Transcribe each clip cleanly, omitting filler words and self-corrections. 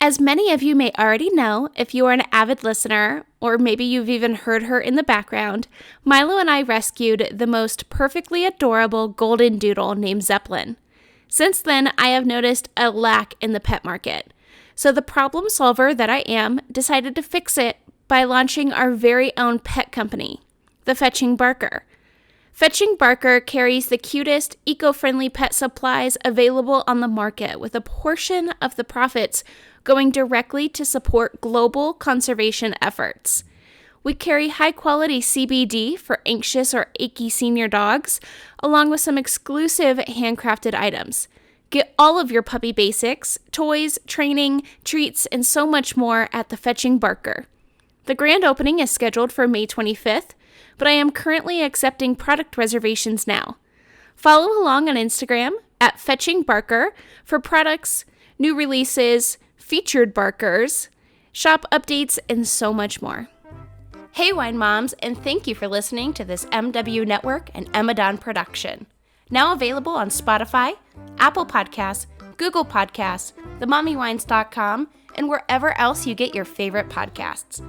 As many of you may already know, if you are an avid listener, or maybe you've even heard her in the background, Milo and I rescued the most perfectly adorable golden doodle named Zeppelin. Since then, I have noticed a lack in the pet market. So the problem solver that I am decided to fix it by launching our very own pet company, the Fetching Barker. Fetching Barker carries the cutest, eco-friendly pet supplies available on the market, with a portion of the profits going directly to support global conservation efforts. We carry high-quality CBD for anxious or achy senior dogs, along with some exclusive handcrafted items. Get all of your puppy basics, toys, training, treats, and so much more at the Fetching Barker. The grand opening is scheduled for May 25th, but I am currently accepting product reservations now. Follow along on Instagram at Fetching Barker for products, new releases, featured barkers, shop updates, and so much more. Hey wine moms, and thank you for listening to this MW Network and Emadon production. Now available on Spotify, Apple Podcasts, Google Podcasts, themommywines.com, and wherever else you get your favorite podcasts.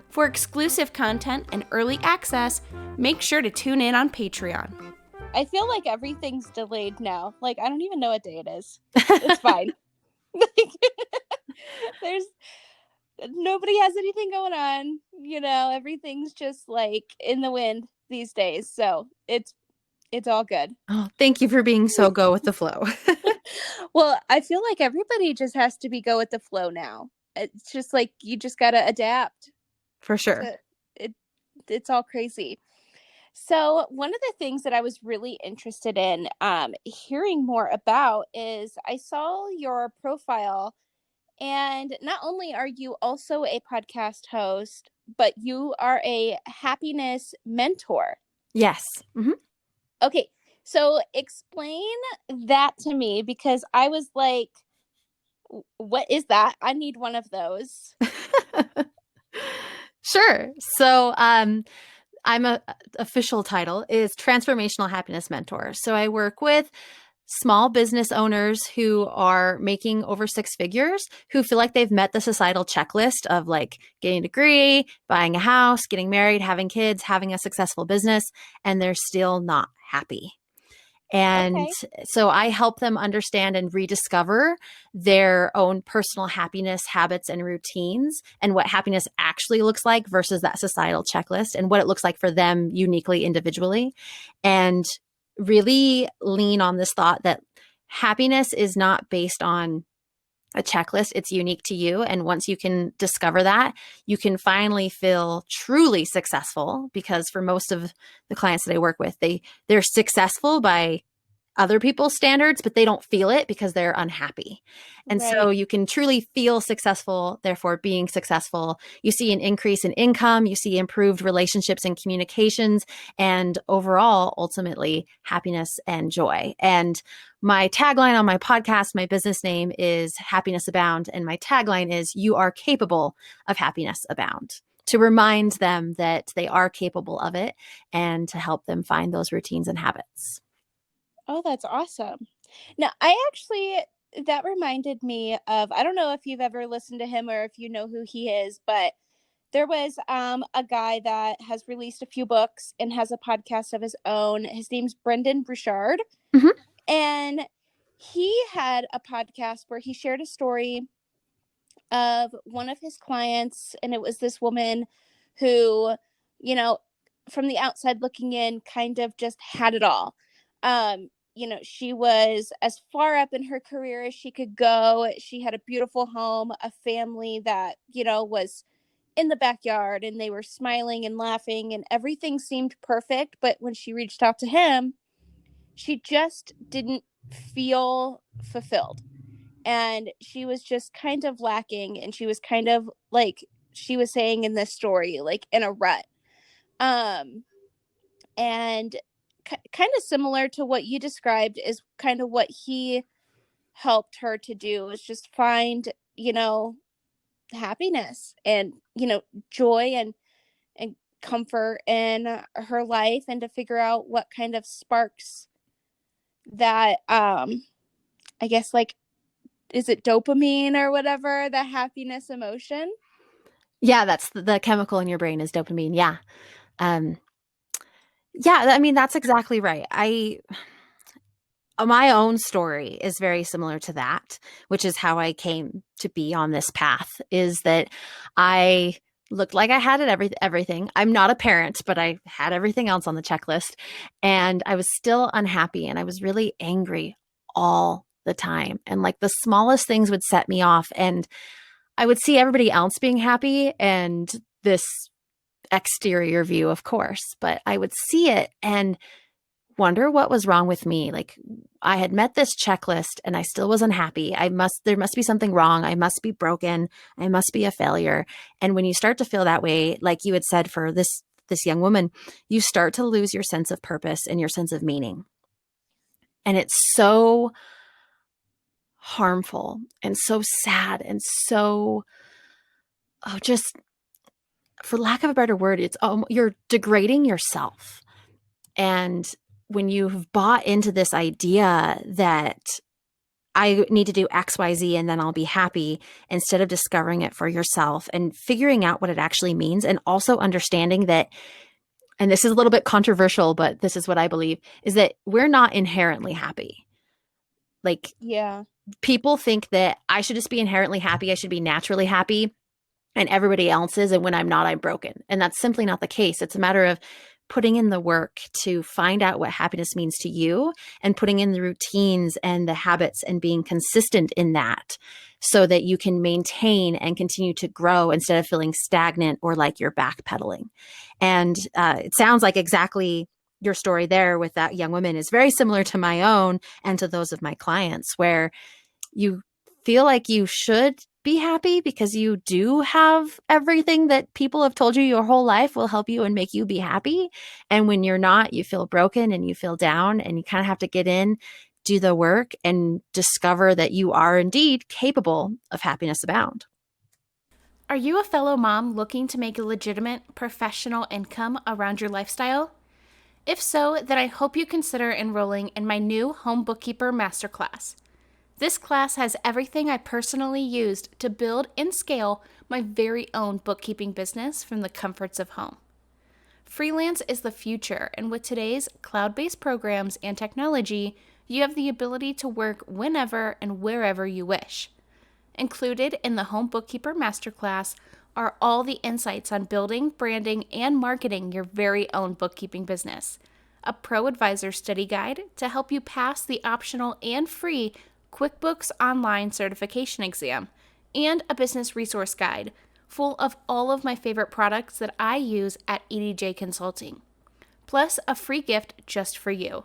For exclusive content and early access, make sure to tune in on Patreon. I feel like everything's delayed now. Like, I don't even know what day it is. It's fine. There's nobody has anything going on. Everything's just like in the wind these days. So it's all good. Oh, thank you for being so go with the flow. Well, I feel like everybody just has to go with the flow now. It's just like you just got to adapt. For sure. It's all crazy. So one of the things that I was really interested in hearing more about is I saw your profile, and not only are you also a podcast host, but you are a happiness mentor. Yes. Mm-hmm. Okay, so explain that to me, because I was like, what is that? I need one of those. Sure. So I'm official title is Transformational Happiness Mentor. So I work with small business owners who are making over six figures, who feel like they've met the societal checklist of like getting a degree, buying a house, getting married, having kids, having a successful business, and they're still not happy. And so I help them understand and rediscover their own personal happiness habits and routines, and what happiness actually looks like versus that societal checklist, and what it looks like for them uniquely, individually, and really lean on this thought that happiness is not based on a checklist. It's unique to you. And once you can discover that, you can finally feel truly successful, because for most of the clients that I work with, they're successful by other people's standards, but they don't feel it because they're unhappy. And so you can truly feel successful, therefore being successful. You see an increase in income, you see improved relationships and communications, and overall, ultimately, happiness and joy. And my tagline on my podcast, my business name is Happiness Abound. And my tagline is, you are capable of happiness abound, to remind them that they are capable of it and to help them find those routines and habits. Oh, that's awesome. Now, that reminded me of, I don't know if you've ever listened to him or if you know who he is, but there was a guy that has released a few books and has a podcast of his own. His name's Brendan Burchard. Mm-hmm. And he had a podcast where he shared a story of one of his clients, and it was this woman who, from the outside looking in, kind of just had it all. She was as far up in her career as she could go. She had a beautiful home, a family that, was in the backyard, and they were smiling and laughing, and everything seemed perfect. But when she reached out to him, she just didn't feel fulfilled. And she was just kind of lacking, and she was kind of like she was saying in this story, like in a rut. And kind of similar to what you described is kind of what he helped her to do, is just find, happiness and, joy and comfort in her life, and to figure out what kind of sparks that, I guess, like is it dopamine or whatever, the happiness emotion? Yeah, that's the chemical in your brain is dopamine. Yeah. Um, yeah, I mean, that's exactly right. My own story is very similar to that, which is how I came to be on this path, is that I looked like I had everything. I'm not a parent, but I had everything else on the checklist, and I was still unhappy and I was really angry all the time. And like the smallest things would set me off, and I would see everybody else being happy and this exterior view, of course, but I would see it and wonder what was wrong with me. Like I had met this checklist and I still was unhappy. There must be something wrong. I must be broken. I must be a failure. And when you start to feel that way, like you had said for this young woman, you start to lose your sense of purpose and your sense of meaning. And it's so harmful and so sad and so, just for lack of a better word, you're degrading yourself. And when you've bought into this idea that I need to do X, Y, Z, and then I'll be happy, instead of discovering it for yourself and figuring out what it actually means, and also understanding that, and this is a little bit controversial, but this is what I believe, is that we're not inherently happy. Like, Yeah. people think that I should just be inherently happy. I should be naturally happy, and everybody else is. And when I'm not, I'm broken. And that's simply not the case. It's a matter of putting in the work to find out what happiness means to you, and putting in the routines and the habits and being consistent in that, so that you can maintain and continue to grow instead of feeling stagnant or like you're backpedaling. And it sounds like exactly your story there with that young woman is very similar to my own and to those of my clients, where you feel like you should be happy because you do have everything that people have told you your whole life will help you and make you be happy. And when you're not, you feel broken and you feel down, and you kind of have to get in, do the work, and discover that you are indeed capable of happiness abound. Are you a fellow mom looking to make a legitimate professional income around your lifestyle? If so, then I hope you consider enrolling in my new Home Bookkeeper Masterclass. This class has everything I personally used to build and scale my very own bookkeeping business from the comforts of home. Freelance is the future, and with today's cloud-based programs and technology, you have the ability to work whenever and wherever you wish. Included in the Home Bookkeeper Masterclass are all the insights on building, branding, and marketing your very own bookkeeping business, a Pro Advisor study guide to help you pass the optional and free QuickBooks Online certification exam, and a business resource guide full of all of my favorite products that I use at EDJ Consulting, plus a free gift just for you.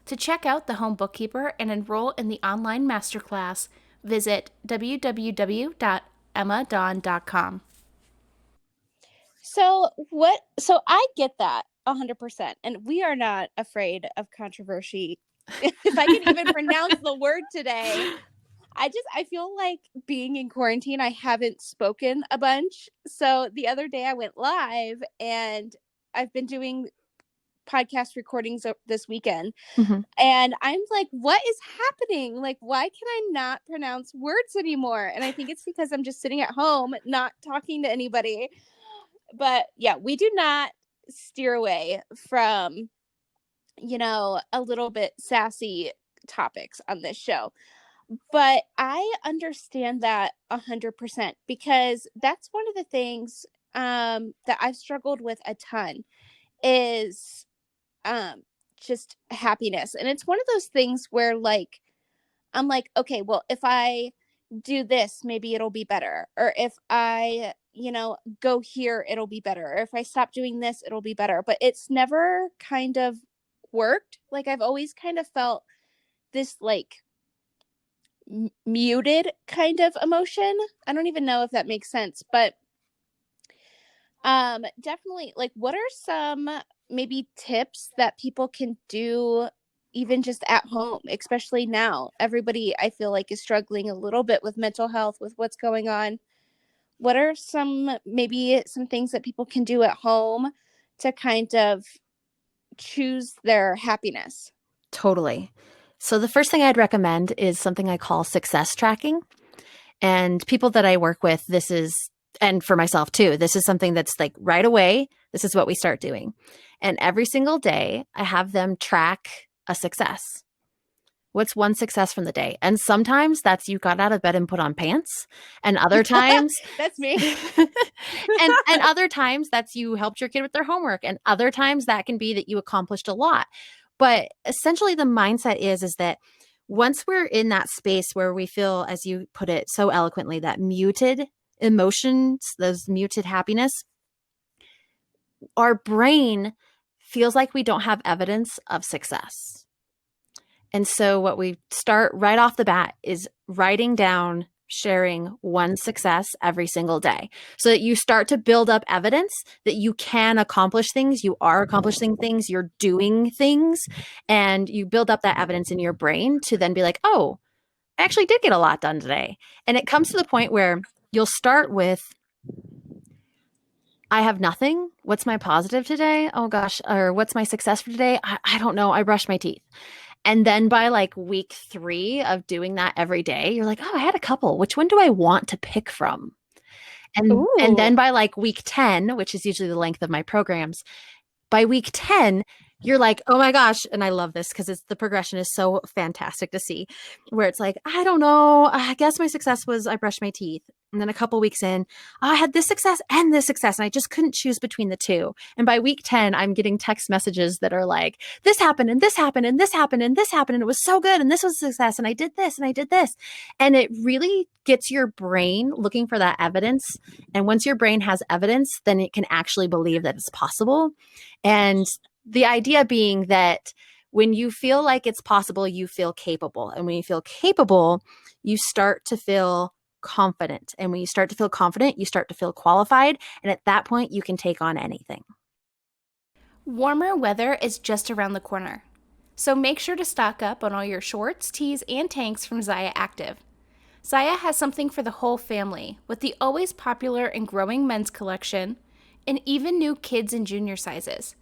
To check out the Home Bookkeeper and enroll in the online masterclass, visit www.emmadon.com. So I get that 100%, and we are not afraid of controversy. If I can even pronounce the word today, I feel like being in quarantine, I haven't spoken a bunch. So the other day I went live, and I've been doing podcast recordings this weekend. Mm-hmm. And I'm like, what is happening? Like, why can I not pronounce words anymore? And I think it's because I'm just sitting at home, not talking to anybody. But yeah, we do not steer away from, a little bit sassy topics on this show. But I understand that 100%, because that's one of the things that I've struggled with a ton is just happiness. And it's one of those things where, like, I'm like, okay, well, if I do this, maybe it'll be better. Or if I, go here, it'll be better. Or if I stop doing this, it'll be better. But it's never kind of worked. Like, I've always kind of felt this, like, muted kind of emotion. I don't even know if that makes sense, but definitely, like, what are some maybe tips that people can do even just at home, especially now? Everybody, I feel like, is struggling a little bit with mental health, with what's going on. What are maybe some things that people can do at home to kind of choose their happiness? Totally. So the first thing I'd recommend is something I call success tracking. And people that I work with, this is, and for myself too, this is something that's like right away, this is what we start doing. And every single day, I have them track a success. What's one success from the day? And sometimes that's you got out of bed and put on pants. And other times, That's me. and other times that's you helped your kid with their homework. And other times that can be that you accomplished a lot. But essentially the mindset is that once we're in that space where we feel, as you put it so eloquently, that muted emotions, those muted happiness, our brain feels like we don't have evidence of success. And so what we start right off the bat is writing down, sharing one success every single day so that you start to build up evidence that you can accomplish things, you are accomplishing things, you're doing things, and you build up that evidence in your brain to then be like, oh, I actually did get a lot done today. And it comes to the point where you'll start with, I have nothing. What's my positive today? Oh gosh. Or what's my success for today? I don't know. I brushed my teeth. And then by like week 3 of doing that every day, you're like, oh, I had a couple. Which one do I want to pick from? And then by like week 10, which is usually the length of my programs, by week 10, you're like, oh my gosh. And I love this because the progression is so fantastic to see where it's like, I don't know. I guess my success was I brushed my teeth. And then a couple weeks in, I had this success and this success. And I just couldn't choose between the two. And by week 10, I'm getting text messages that are like, this happened and this happened and this happened and this happened. And it was so good. And this was a success. And I did this and I did this. And it really gets your brain looking for that evidence. And once your brain has evidence, then it can actually believe that it's possible. And the idea being that when you feel like it's possible, you feel capable. And when you feel capable, you start to feel confident. And when you start to feel confident, you start to feel qualified. And at that point, you can take on anything. Warmer weather is just around the corner. So make sure to stock up on all your shorts, tees, and tanks from Zaya Active. Zaya has something for the whole family with the always popular and growing men's collection and even new kids and junior sizes.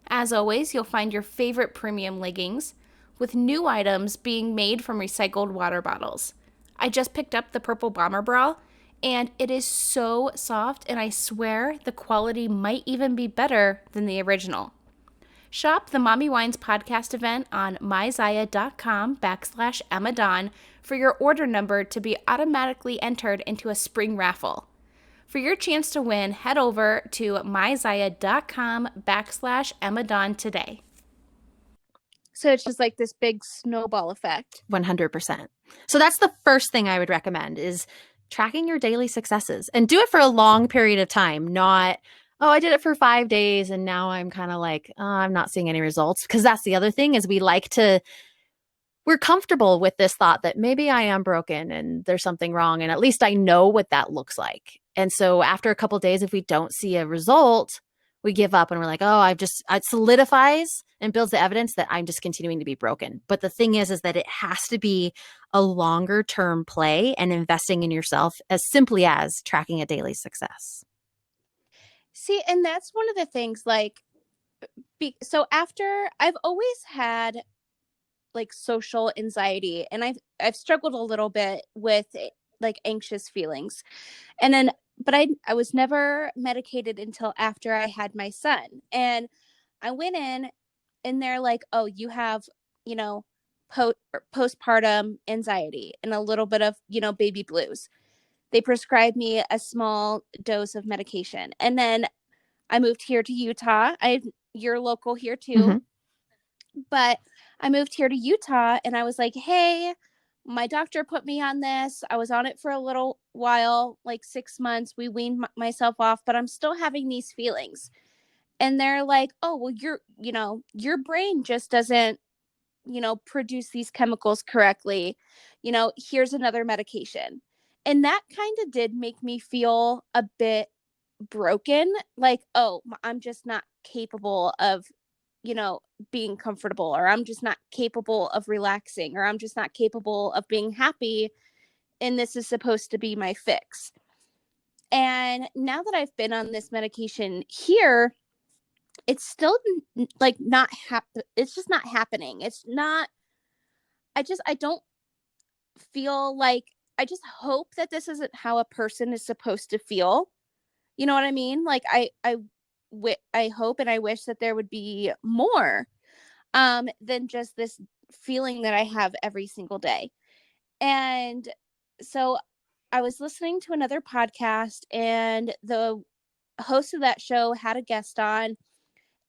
As always, you'll find your favorite premium leggings, with new items being made from recycled water bottles. I just picked up the purple bomber bra, and it is so soft, and I swear the quality might even be better than the original. Shop the Mommy Wines podcast event on myzaya.com/Emma for your order number to be automatically entered into a spring raffle. For your chance to win, head over to myzaya.com/Emma today. So it's just like this big snowball effect. 100%. So that's the first thing I would recommend is tracking your daily successes and do it for a long period of time, not, oh, I did it for 5 days and now I'm kind of like, oh, I'm not seeing any results. Because that's the other thing is we're comfortable with this thought that maybe I am broken and there's something wrong. And at least I know what that looks like. And so after a couple of days, if we don't see a result, we give up and we're like, oh, it solidifies and builds the evidence that I'm just continuing to be broken. But the thing is that it has to be a longer term play and investing in yourself as simply as tracking a daily success. See, and that's one of the things like, so after I've always had like social anxiety and I've struggled a little bit with like anxious feelings. And then but I was never medicated until after I had my son. And I went in and they're like, "Oh, you have, postpartum anxiety and a little bit of, baby blues." They prescribed me a small dose of medication. And then I moved here to Utah. You're local here too. Mm-hmm. But I moved here to Utah and I was like, hey, my doctor put me on this. I was on it for a little while, like 6 months. We weaned myself off, but I'm still having these feelings. And they're like, oh, well, your brain just doesn't, produce these chemicals correctly. Here's another medication. And that kind of did make me feel a bit broken. Like, oh, I'm just not capable of being comfortable, or I'm just not capable of relaxing, or I'm just not capable of being happy. And this is supposed to be my fix. And now that I've been on this medication here, it's still like not it's just not happening. It's not, I don't feel like, I just hope that this isn't how a person is supposed to feel. You know what I mean? Like I hope and I wish that there would be more than just this feeling that I have every single day. And so I was listening to another podcast, and the host of that show had a guest on,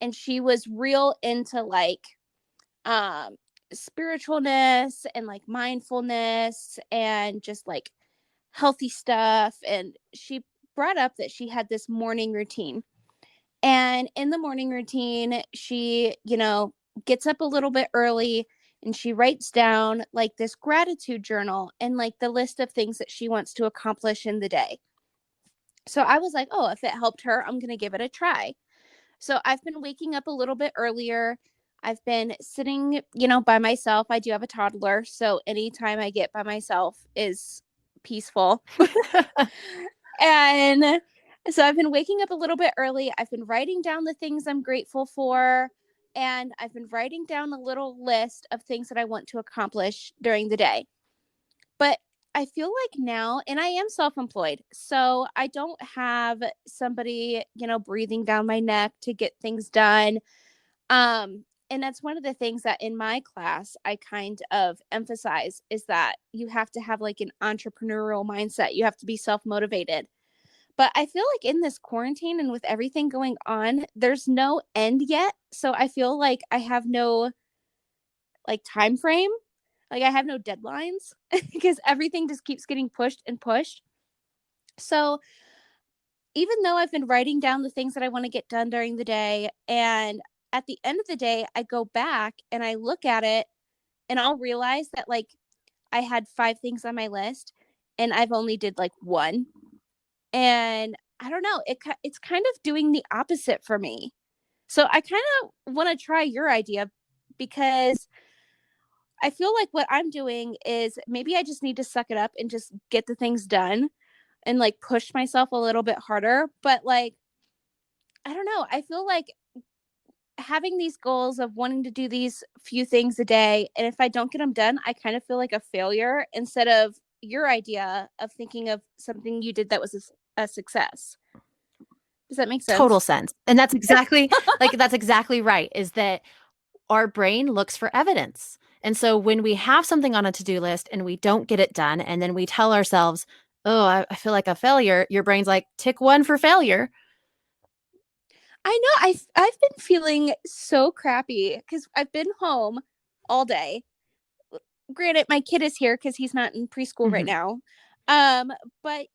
and she was real into like um spiritualness and like mindfulness and just like healthy stuff. And she brought up that she had this morning routine. And in the morning routine, she, gets up a little bit early and she writes down like this gratitude journal and like the list of things that she wants to accomplish in the day. So I was like, oh, if it helped her, I'm going to give it a try. So I've been waking up a little bit earlier. I've been sitting, by myself. I do have a toddler. So anytime I get by myself is peaceful. And so I've been waking up a little bit early. I've been writing down the things I'm grateful for. And I've been writing down a little list of things that I want to accomplish during the day. But I feel like now, and I am self-employed, so I don't have somebody, breathing down my neck to get things done. And that's one of the things that in my class I kind of emphasize is that you have to have like an entrepreneurial mindset. You have to be self-motivated. But I feel like in this quarantine and with everything going on, there's no end yet. So I feel like I have no like time frame. Like I have no deadlines because everything just keeps getting pushed and pushed. So even though I've been writing down the things that I want to get done during the day, and at the end of the day, I go back and I look at it and I'll realize that like I had 5 things on my list and I've only did like one. And I don't know, it's kind of doing the opposite for me. So I kind of want to try your idea because I feel like what I'm doing is maybe I just need to suck it up and just get the things done and like push myself a little bit harder. But like, I don't know. I feel like having these goals of wanting to do these few things a day, and if I don't get them done, I kind of feel like a failure instead of your idea of thinking of something you did that was a success. Does that make sense? Total sense. And that's exactly that's exactly right, is that our brain looks for evidence. And so when we have something on a to-do list and we don't get it done, and then we tell ourselves, oh, I feel like a failure, your brain's like, tick 1 for failure. I know. I've been feeling so crappy because I've been home all day. Granted, my kid is here because he's not in preschool right now. But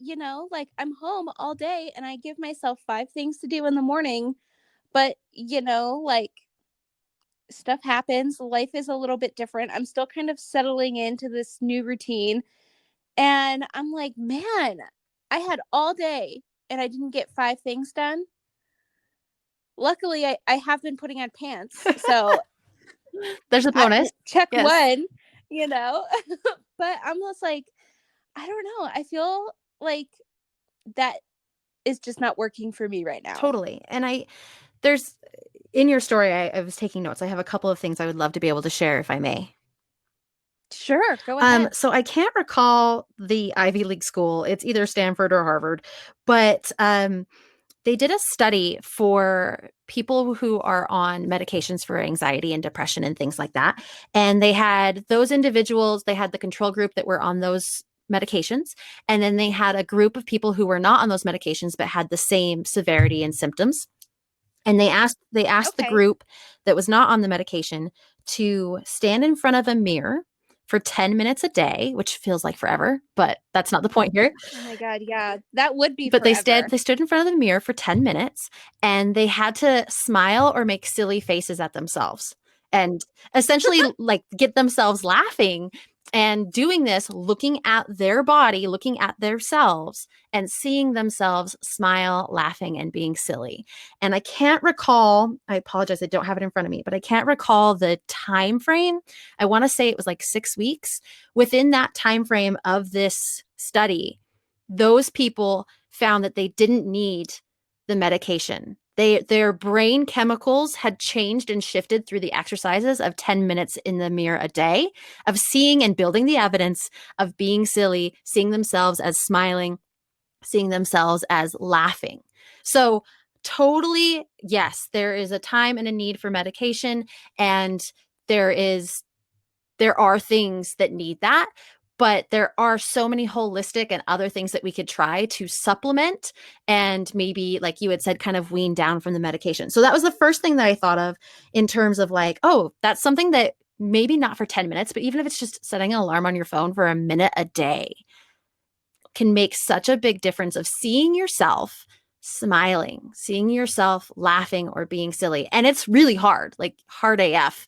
like I'm home all day and I give myself 5 things to do in the morning. But like stuff happens. Life is a little bit different. I'm still kind of settling into this new routine. And I'm like, man, I had all day and I didn't get 5 things done. Luckily, I have been putting on pants. So there's a bonus. Check one, but I'm just like, I don't know. I feel like that is just not working for me right now. Totally. And there's in your story, I was taking notes. I have a couple of things I would love to be able to share if I may. Sure, go ahead. So I can't recall the Ivy League school. It's either Stanford or Harvard, but they did a study for people who are on medications for anxiety and depression and things like that. And they had those individuals, they had the control group that were on those medications. And then they had a group of people who were not on those medications, but had the same severity and symptoms. And they asked the group that was not on the medication to stand in front of a mirror for 10 minutes a day, which feels like forever, but that's not the point here. Oh my God, yeah, that would be But forever. they stood in front of the mirror for 10 minutes and they had to smile or make silly faces at themselves and essentially like get themselves laughing, and doing this, looking at their body, looking at themselves and seeing themselves smile, laughing, and being silly. And I can't recall, I apologize, I don't have it in front of me, but I can't recall the time frame. I want to say it was like 6 weeks. Within that time frame of this study, those people found that they didn't need the medication. Their brain chemicals had changed and shifted through the exercises of 10 minutes in the mirror a day, of seeing and building the evidence of being silly, seeing themselves as smiling, seeing themselves as laughing. So, totally, yes, there is a time and a need for medication, and there are things that need that, but there are so many holistic and other things that we could try to supplement and maybe, like you had said, kind of wean down from the medication. So that was the first thing that I thought of in terms of like, oh, that's something that maybe not for 10 minutes, but even if it's just setting an alarm on your phone for a minute a day can make such a big difference of seeing yourself smiling, seeing yourself laughing or being silly. And it's really hard, like hard AF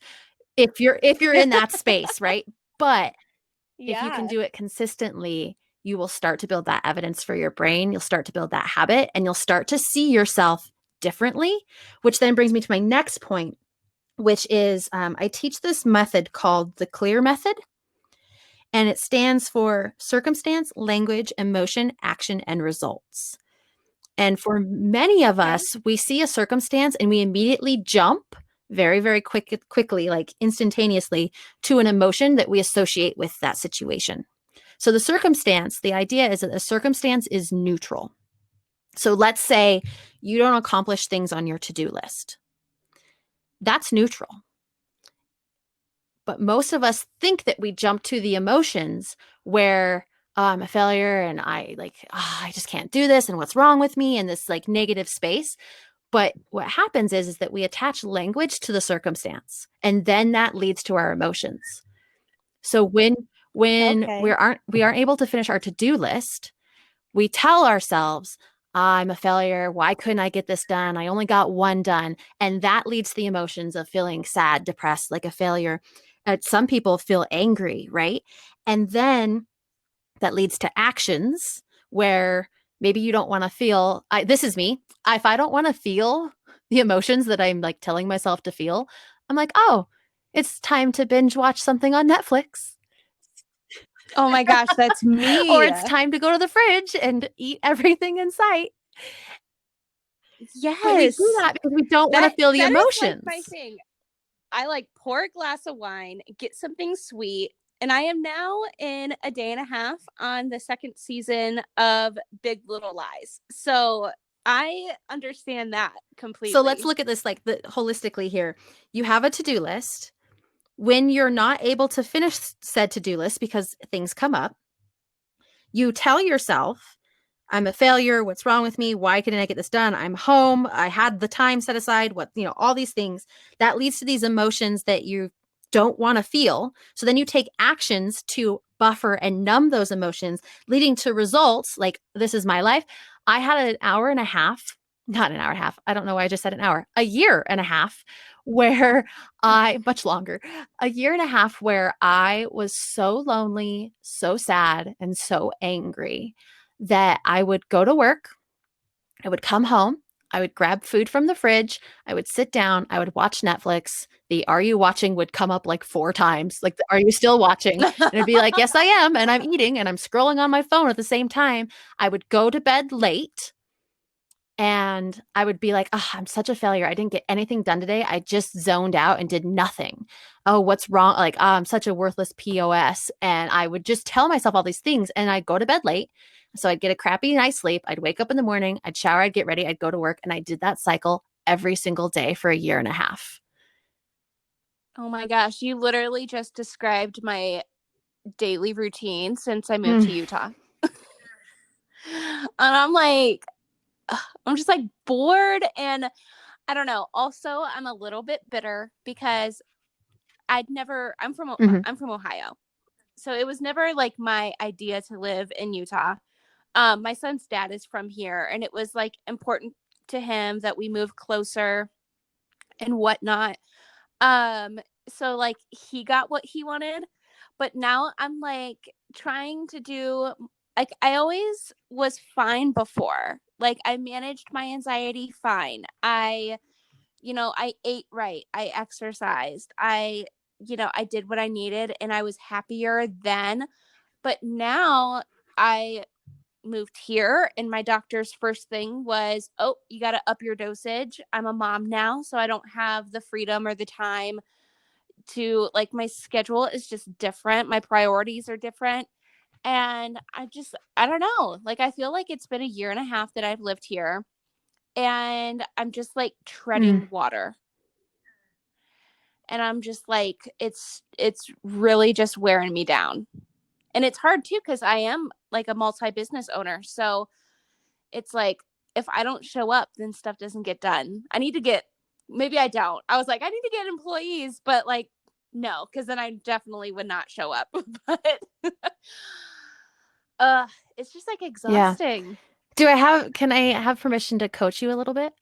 if you're in that space, right? But if you can do it consistently, you will start to build that evidence for your brain. You'll start to build that habit and you'll start to see yourself differently, which then brings me to my next point, which is I teach this method called the CLEAR method. And it stands for circumstance, language, emotion, action, and results. And for many of us, we see a circumstance and we immediately jump very, very quickly, like instantaneously, to an emotion that we associate with that situation. So the circumstance, the idea is that the circumstance is neutral. So let's say you don't accomplish things on your to-do list. That's neutral. But most of us think that we jump to the emotions where I'm a failure and I just can't do this and what's wrong with me, and this like negative space. But what happens is that we attach language to the circumstance, and then that leads to our emotions. So when we aren't able to finish our to-do list, we tell ourselves, I'm a failure. Why couldn't I get this done? I only got one done. And that leads to the emotions of feeling sad, depressed, like a failure. Some people feel angry, right? And then that leads to actions where maybe you don't want to feel, this is me. If I don't want to feel the emotions that I'm like telling myself to feel, I'm like, oh, it's time to binge watch something on Netflix. Oh my gosh, that's me. Or it's time to go to the fridge and eat everything in sight. Yes. But we do that because we don't want to feel the emotions. Like my thing. I like pour a glass of wine, get something sweet, and I am now in a day and a half on the second season of Big Little Lies. So I understand that completely. So let's look at this like holistically here. You have a to-do list. When you're not able to finish said to-do list because things come up, you tell yourself, I'm a failure. What's wrong with me? Why couldn't I get this done? I'm home. I had the time set aside. All these things that leads to these emotions that you don't want to feel. So then you take actions to buffer and numb those emotions, leading to results like this is my life. I had an hour and a half, not an hour and a half. I don't know why I just said an hour, a year and a half where much longer, a year and a half where I was so lonely, so sad, and so angry that I would go to work, I would come home, I would grab food from the fridge, I would sit down, I would watch Netflix. The "Are you watching?" would come up like 4 times. Like, "Are you still watching?" And it'd be like, "Yes, I am." And I'm eating and I'm scrolling on my phone at the same time. I would go to bed late and I would be like, oh, I'm such a failure. I didn't get anything done today. I just zoned out and did nothing. Oh, what's wrong? Like, oh, I'm such a worthless POS. And I would just tell myself all these things and I'd go to bed late. So I'd get a crappy night's sleep. I'd wake up in the morning, I'd shower, I'd get ready, I'd go to work. And I did that cycle every single day for a year and a half. Oh my gosh, you literally just described my daily routine since I moved to Utah. And I'm like, I'm just like bored, and I don't know. Also, I'm a little bit bitter because I'm from Ohio. So it was never like my idea to live in Utah. My son's dad is from here, and it was like important to him that we move closer and whatnot. So like he got what he wanted, but now I'm like trying to do, like, I always was fine before. Like, I managed my anxiety fine. I ate right. I exercised. I did what I needed and I was happier then. But now I moved here, and my doctor's first thing was, oh, you got to up your dosage. I'm a mom now, so I don't have the freedom or the time to, like, my schedule is just different. My priorities are different. And I don't know. Like, I feel like it's been a year and a half that I've lived here, and I'm just like treading water. And I'm just like, it's really just wearing me down. And it's hard too, because I am like a multi-business owner. So it's like, if I don't show up, then stuff doesn't get done. Maybe I don't. I was like, I need to get employees, but like, no, because then I definitely would not show up. But it's just like exhausting. Can I have permission to coach you a little bit?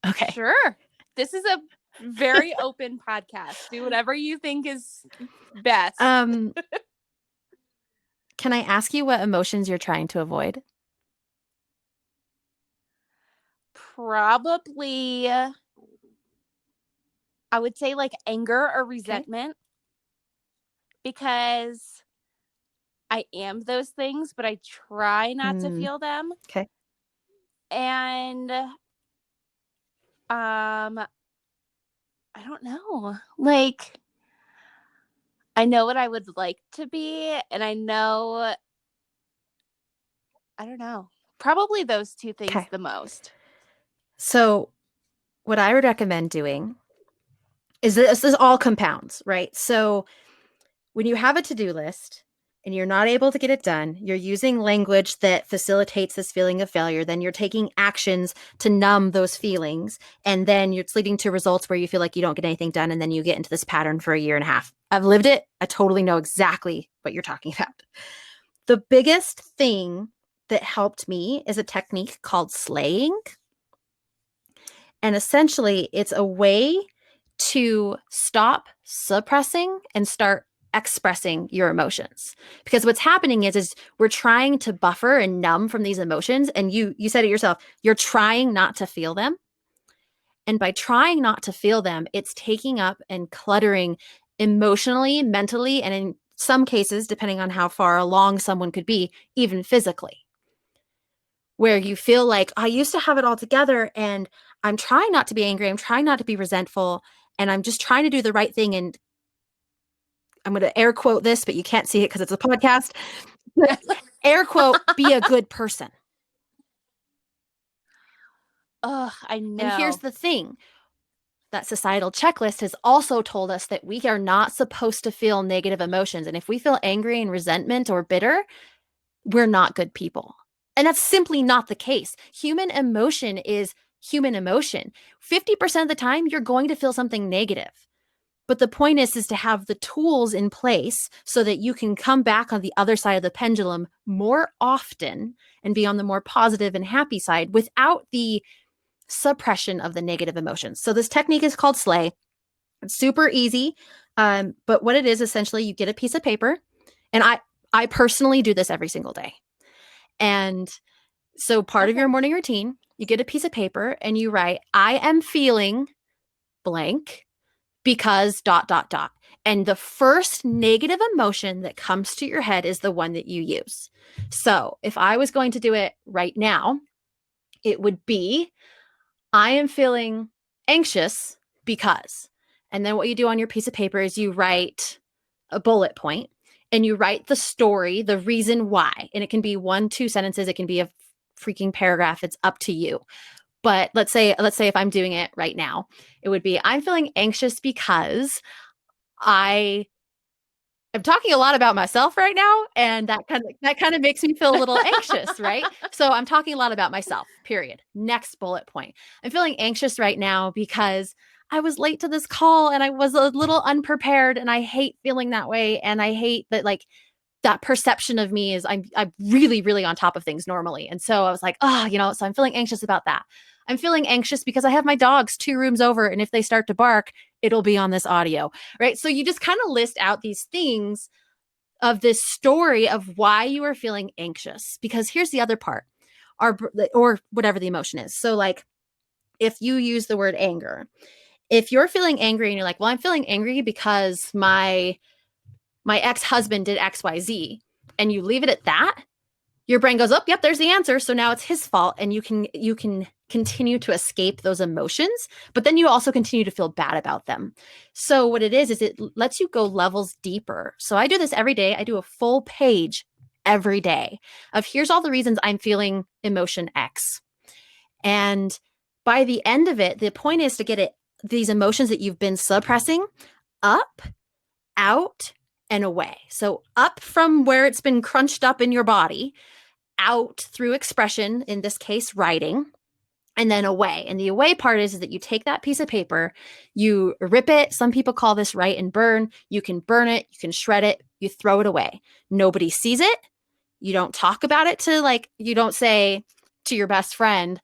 Okay. Sure. This is a very open podcast. Do whatever you think is best. Can I ask you what emotions you're trying to avoid? Probably, I would say like anger or resentment, because I am those things, but I try not to feel them. Okay. And I don't know. Like, I know what I would like to be, and I don't know. Probably those two things the most. So what I would recommend doing is this all compounds, right? So when you have a to-do list and you're not able to get it done, you're using language that facilitates this feeling of failure, then you're taking actions to numb those feelings, and then it's leading to results where you feel like you don't get anything done, and then you get into this pattern for a year and a half. I've lived it. I totally know exactly what you're talking about. The biggest thing that helped me is a technique called slaying. And essentially, it's a way to stop suppressing and start expressing your emotions. Because what's happening is we're trying to buffer and numb from these emotions. And you said it yourself, you're trying not to feel them. And by trying not to feel them, it's taking up and cluttering emotionally, mentally, and in some cases, depending on how far along someone could be, even physically. Where you feel like, I used to have it all together, and I'm trying not to be angry. I'm trying not to be resentful. And I'm just trying to do the right thing. And I'm going to air quote this, but you can't see it because it's a podcast. Air quote, be a good person. I know. And here's the thing. That societal checklist has also told us that we are not supposed to feel negative emotions. And if we feel angry and resentment or bitter, we're not good people. And that's simply not the case. Human emotion is human emotion. 50% of the time, you're going to feel something negative. But the point is to have the tools in place so that you can come back on the other side of the pendulum more often and be on the more positive and happy side without the suppression of the negative emotions. So this technique is called SLAY. It's super easy. But what it is, essentially, you get a piece of paper. And I personally do this every single day. And so part of your morning routine, you get a piece of paper and you write, I am feeling blank because ... And the first negative emotion that comes to your head is the one that you use. So if I was going to do it right now, it would be, I am feeling anxious because. And then what you do on your piece of paper is you write a bullet point and you write the story, the reason why. And it can be 1-2 sentences. It can be a freaking paragraph. It's up to you. But let's say if I'm doing it right now, it would be, I'm feeling anxious because I am talking a lot about myself right now. And that kind of makes me feel a little anxious, right? So I'm talking a lot about myself, period. Next bullet point. I'm feeling anxious right now because I was late to this call and I was a little unprepared, and I hate feeling that way. And I hate that, like, that perception of me is I'm really, really on top of things normally. And so I was like, so I'm feeling anxious about that. I'm feeling anxious because I have my dogs 2 rooms over, and if they start to bark, it'll be on this audio, right? So you just kind of list out these things of this story of why you are feeling anxious. Because here's the other part, or whatever the emotion is. So like, if you use the word anger, if you're feeling angry and you're like, well, I'm feeling angry because my ex-husband did XYZ, and you leave it at that, your brain goes, oh, yep, there's the answer. So now it's his fault. And you can continue to escape those emotions, but then you also continue to feel bad about them. So what it is it lets you go levels deeper. So I do this every day. I do a full page every day of here's all the reasons I'm feeling emotion X. And by the end of it, the point is to get these emotions that you've been suppressing up, out, and away. So up from where it's been crunched up in your body, out through expression, in this case, writing, and then away. And the away part is that you take that piece of paper, you rip it. Some people call this write and burn. You can burn it, you can shred it, you throw it away. Nobody sees it. You don't talk about it you don't say to your best friend,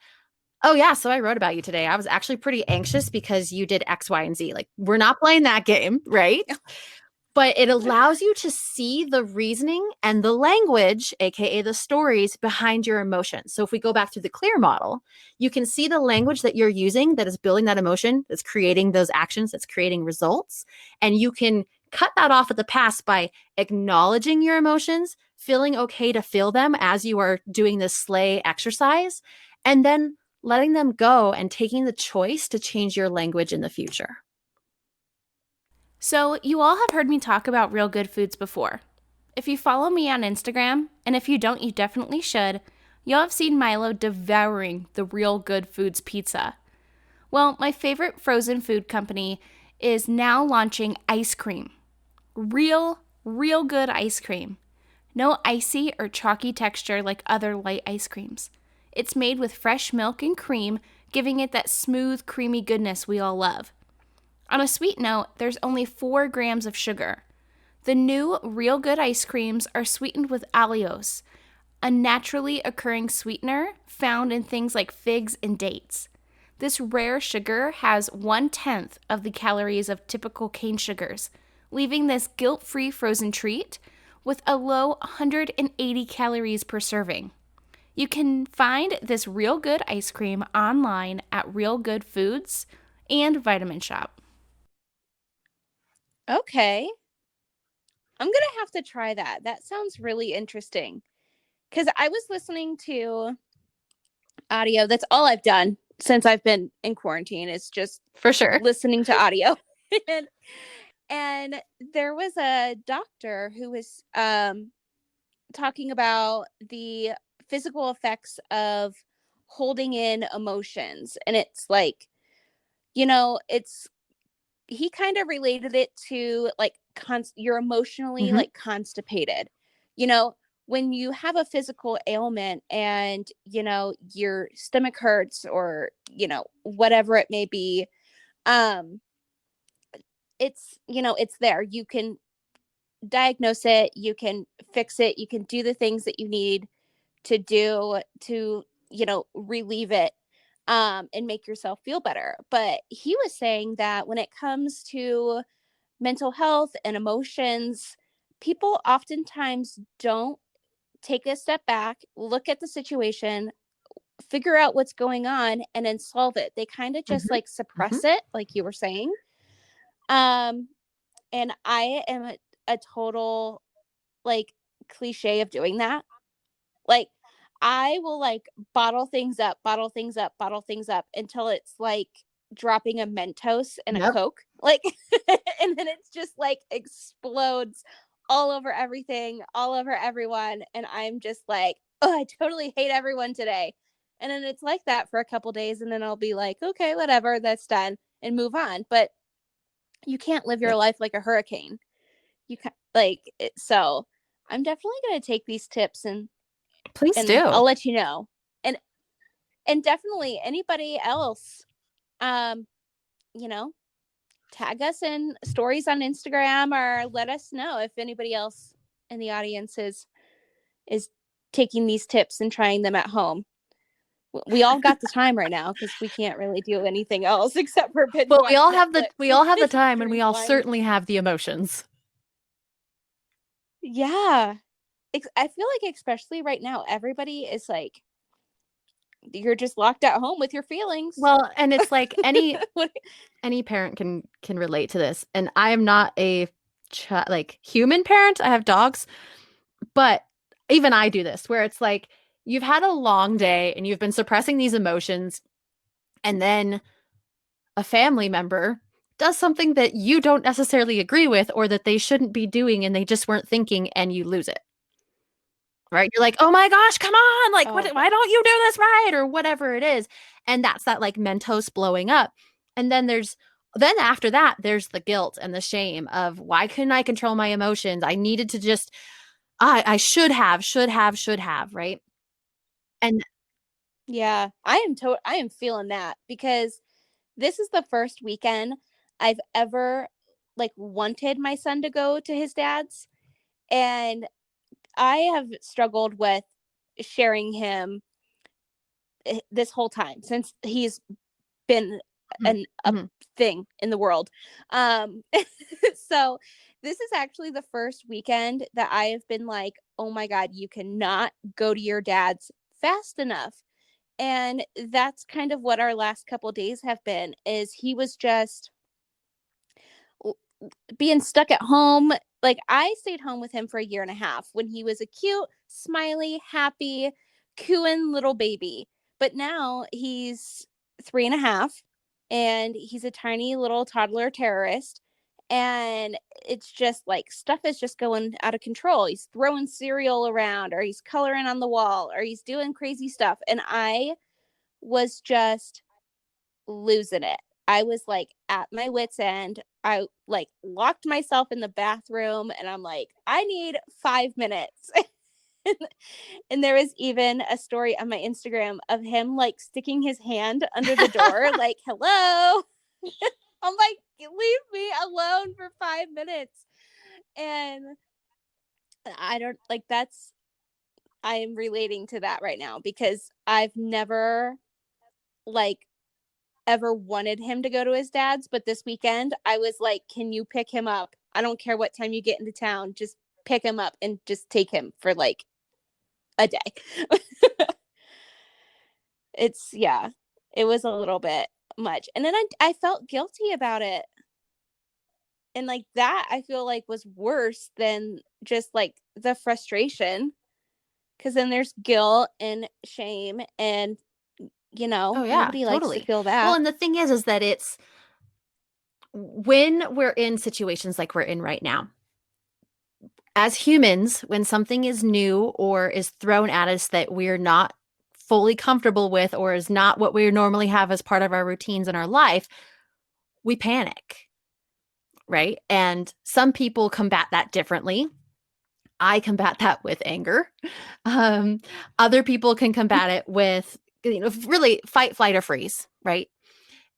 oh yeah, so I wrote about you today. I was actually pretty anxious because you did X, Y, and Z. Like, we're not playing that game, right? But it allows you to see the reasoning and the language, aka the stories behind your emotions. So if we go back to the clear model, you can see the language that you're using that is building that emotion, that's creating those actions, that's creating results. And you can cut that off at the pass by acknowledging your emotions, feeling okay to feel them as you are doing this sleigh exercise, and then letting them go and taking the choice to change your language in the future. So, you all have heard me talk about Real Good Foods before. If you follow me on Instagram, and if you don't, you definitely should, you'll have seen Milo devouring the Real Good Foods pizza. Well, my favorite frozen food company is now launching ice cream. Real good ice cream. No icy or chalky texture like other light ice creams. It's made with fresh milk and cream, giving it that smooth, creamy goodness we all love. On a sweet note, there's only 4 grams of sugar. The new Real Good ice creams are sweetened with allulose, a naturally occurring sweetener found in things like figs and dates. This rare sugar has 1/10 of the calories of typical cane sugars, leaving this guilt-free frozen treat with a low 180 calories per serving. You can find this Real Good ice cream online at Real Good Foods and Vitamin Shop. Okay. I'm going to have to try that. That sounds really interesting. Because I was listening to audio. That's all I've done since I've been in quarantine, is just For sure. listening to audio. and there was a doctor who was talking about the physical effects of holding in emotions. And it's like, he kind of related it to like you're emotionally like constipated. When you have a physical ailment and your stomach hurts or whatever it may be, it's there. You can diagnose it, you can fix it, you can do the things that you need to do to relieve it, and make yourself feel better. But he was saying that when it comes to mental health and emotions, people oftentimes don't take a step back, look at the situation, figure out what's going on, and then solve it. They kind of just like suppress it, like you were saying. And I am a total like cliche of doing that. Like, I will like bottle things up until it's like dropping a Mentos in a Coke. Like, and then it's just like explodes all over everything, all over everyone. And I'm just like, oh, I totally hate everyone today. And then it's like that for a couple days. And then I'll be like, okay, whatever, that's done, and move on. But you can't live your life like a hurricane. You can't so I'm definitely going to take these tips and please do. I'll let you know. And definitely anybody else, tag us in stories on Instagram, or let us know if anybody else in the audience is taking these tips and trying them at home. We all got the time right now because we can't really do anything else except for binge. Well, we all have the time, and we all certainly have the emotions. Yeah. I feel like especially right now, everybody is like, you're just locked at home with your feelings. Well, and it's like any parent can relate to this. And I am not a human parent. I have dogs, But even I do this where it's like you've had a long day and you've been suppressing these emotions, and then a family member does something that you don't necessarily agree with or that they shouldn't be doing and they just weren't thinking, and you lose it. Right? You're like, "Oh my gosh, come on. Like, what, Oh, why don't you do this right?" or whatever it is. And that's that like Mentos blowing up. And then after that, there's the guilt and the shame of why couldn't I control my emotions? I needed to just I should have, right? And yeah. I am feeling that because this is the first weekend I've ever like wanted my son to go to his dad's, and I have struggled with sharing him this whole time since he's been mhm, a mhm. thing in the world. Um so this is actually the first weekend that I have been like, "Oh my god, you cannot go to your dad's fast enough." And that's kind of what our last couple days have been, is he was just being stuck at home. Like, I stayed home with him for a year and a half when he was a cute, smiley, happy, cooing little baby. But now he's 3.5 and he's a tiny little toddler terrorist. And it's just like stuff is just going out of control. He's throwing cereal around, or he's coloring on the wall, or he's doing crazy stuff. And I was just losing it. I was like at my wits' end. I like locked myself in the bathroom and I'm like, I need 5 minutes. And there was even a story on my Instagram of him like sticking his hand under the door, like, hello. I'm like, leave me alone for 5 minutes. And I don't like that's, I am relating to that right now because I've never like ever wanted him to go to his dad's, but this weekend I was like, "Can you pick him up? I don't care what time you get into town. Just pick him up and just take him for like a day." It's yeah. It was a little bit much. And then I felt guilty about it. And like that I feel like was worse than just like the frustration, cuz then there's guilt and shame, and Oh yeah, nobody likes to totally. feel Well, that. and the thing is that it's when we're in situations like we're in right now, as humans, when something is new or is thrown at us that we're not fully comfortable with or is not what we normally have as part of our routines in our life, we panic, right? And some people combat that differently. I combat that with anger. Um, Other people can combat it with, really fight, flight, or freeze, right?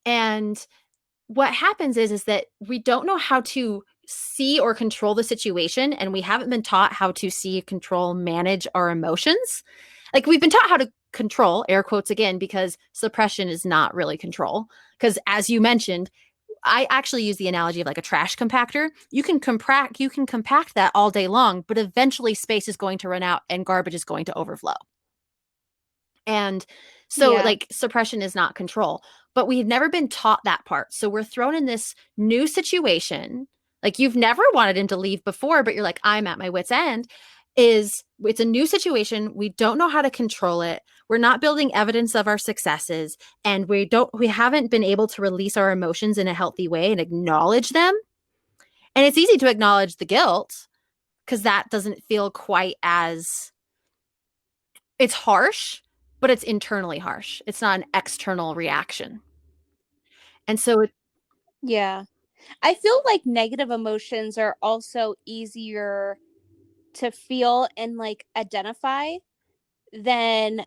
And what happens is that we don't know how to see or control the situation, and we haven't been taught how to see, control, manage our emotions. Like we've been taught how to control, air quotes again, because suppression is not really control. Because as you mentioned, I actually use the analogy of like a trash compactor. You can compact that all day long, but eventually space is going to run out and garbage is going to overflow. And so, Yeah. like, suppression is not control, but we've never been taught that part. So we're thrown in this new situation. Like, you've never wanted him to leave before, but you're like, I'm at my wits' end. It's a new situation. We don't know how to control it. We're not building evidence of our successes, and we haven't been able to release our emotions in a healthy way and acknowledge them. And it's easy to acknowledge the guilt because that doesn't feel quite as it's harsh, but it's internally harsh. It's not an external reaction. And so Yeah. I feel like negative emotions are also easier to feel and like identify than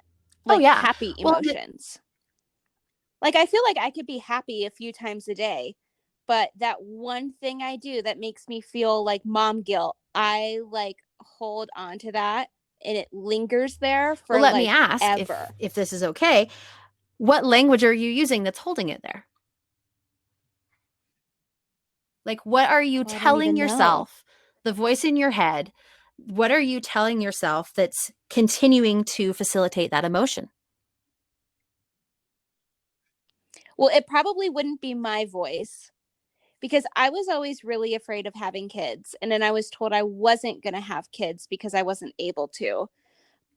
oh like yeah. happy Well, emotions. Like, I feel like I could be happy a few times a day, but that one thing I do that makes me feel like mom guilt, I like hold on to that and it lingers there well, for let me like ask ever. if this is okay. What language are you using that's holding it there? Like what are you Oh, I don't telling even know. yourself? The voice in your head, what are you telling yourself that's continuing to facilitate that emotion? Well, it probably wouldn't be my voice, because I was always really afraid of having kids. And then I was told I wasn't going to have kids because I wasn't able to.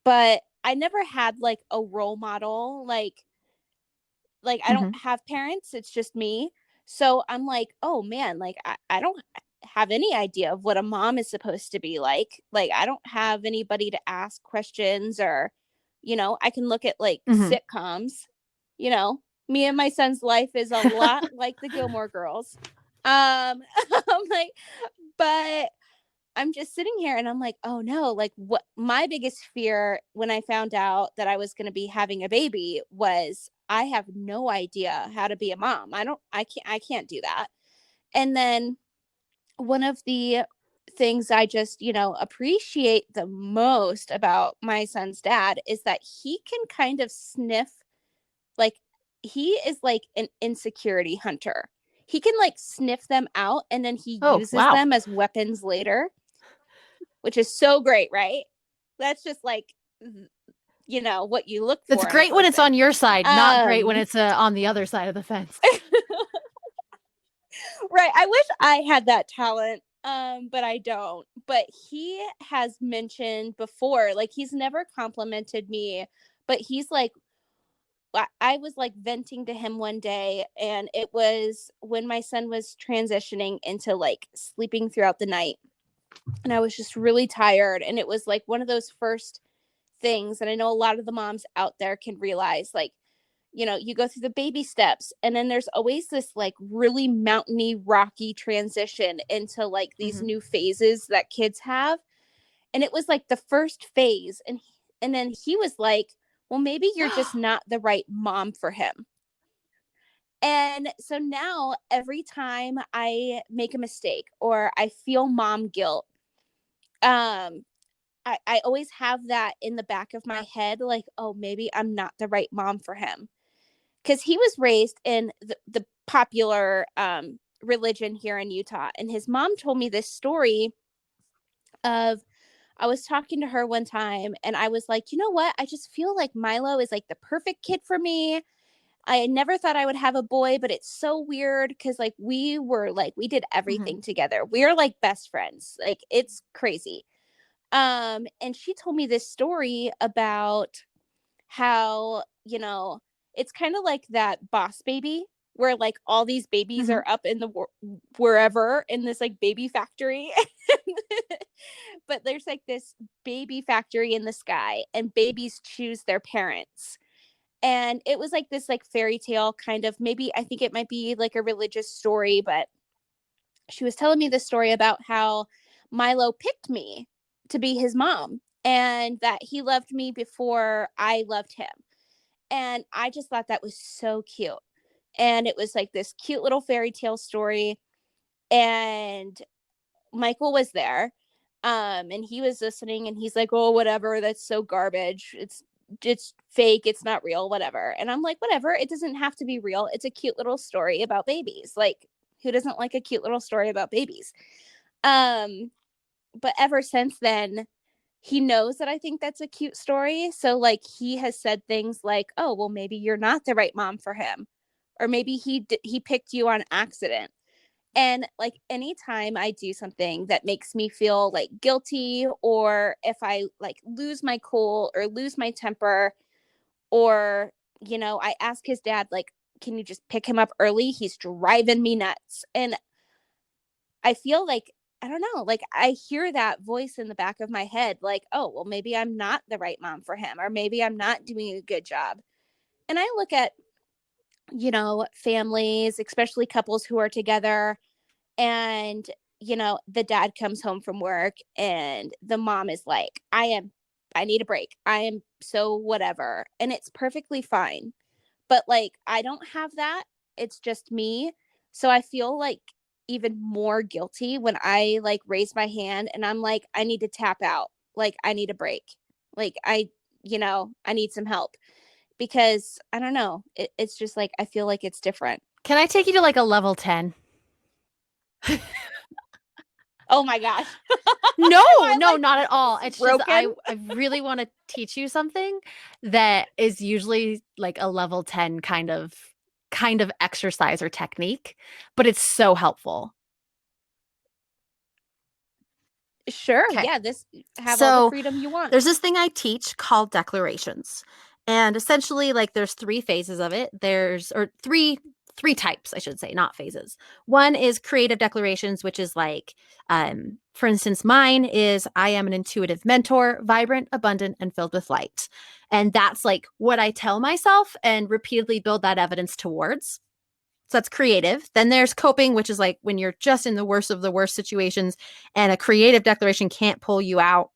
But I never had like a role model. Like I don't Mhm. have parents. It's just me. So I'm like, oh man, like I don't have any idea of what a mom is supposed to be like. Like I don't have anybody to ask questions or, I can look at like Mhm. sitcoms, you know, me and my son's life is a lot like the Gilmore Girls. I'm like, but I'm just sitting here and I'm like, oh no, like what my biggest fear when I found out that I was going to be having a baby was I have no idea how to be a mom. I can't do that. And then one of the things I just, appreciate the most about my son's dad is that he can kind of sniff, like, he is like an insecurity hunter. He can like sniff them out and then he Oh, uses wow. them as weapons later, which is so great, right? That's just like, what you look It's for in a great when it's person. on your side, not great when Um, it's on the other side of the fence. right. I wish I had that talent, but I don't. But he has mentioned before, like he's never complimented me, but he's like, I was like venting to him one day, and it was when my son was transitioning into like sleeping throughout the night. And I was just really tired. And it was like one of those first things. And I know a lot of the moms out there can realize, like, you go through the baby steps, and then there's always this like really mountainy, rocky transition into like these Mhm. new phases that kids have. And it was like the first phase. And then he was like, well, maybe you're just not the right mom for him. And so now every time I make a mistake or I feel mom guilt, um, I always have that in the back of my head, like, oh, maybe I'm not the right mom for him. Because he was raised in the popular religion here in Utah. And his mom told me this story of, I was talking to her one time and I was like, you know what? I just feel like Milo is like the perfect kid for me. I never thought I would have a boy, but it's so weird because like we did Mhm. everything together. We are like best friends. Like it's crazy. And she told me this story about how, it's kind of like that Boss Baby where like all these babies Mhm. are up in the wherever in this like baby factory. But there's like this baby factory in the sky and babies choose their parents. And it was like this like fairy tale kind of, maybe I think it might be like a religious story, but she was telling me this story about how Milo picked me to be his mom and that he loved me before I loved him. And I just thought that was so cute. And it was like this cute little fairy tale story. And Michael was there. And he was listening and he's like, oh, whatever, that's so garbage. It's fake, it's not real, whatever. And I'm like, whatever, it doesn't have to be real. It's a cute little story about babies. Like, who doesn't like a cute little story about babies? Um, but ever since then, he knows that I think that's a cute story. So like he has said things like, "Oh, well maybe you're not the right mom for him." Or maybe he picked you on accident. And like anytime I do something that makes me feel like guilty, or if I like lose my cool or lose my temper, or I ask his dad like, "Can you just pick him up early? He's driving me nuts." And I feel like, I don't know, like I hear that voice in the back of my head, like, oh, well, maybe I'm not the right mom for him, or maybe I'm not doing a good job. And I look at, families, especially couples who are together, and, the dad comes home from work and the mom is like, I need a break. I am so whatever. And it's perfectly fine. But like I don't have that. It's just me. So I feel like even more guilty when I like raise my hand and I'm like, I need to tap out. Like I need a break. Like I need some help because I don't know. It's just like I feel like it's different. Can I take you to like a level 10? Oh my gosh. No, Am I no, like not at all. It's just broken? I really want to teach you something that is usually like a level 10 kind kind of exercise or technique, but it's so helpful. Sure. Okay. Yeah. This have all the So freedom you want. there's this thing I teach called declarations. And essentially, like, there's three phases of it. Or three types, I should say, not phases. One is creative declarations, which is like, for instance, mine is I am an intuitive mentor, vibrant, abundant, and filled with light. And that's like what I tell myself and repeatedly build that evidence towards. So that's creative. Then there's coping, which is like when you're just in the worst of the worst situations and a creative declaration can't pull you out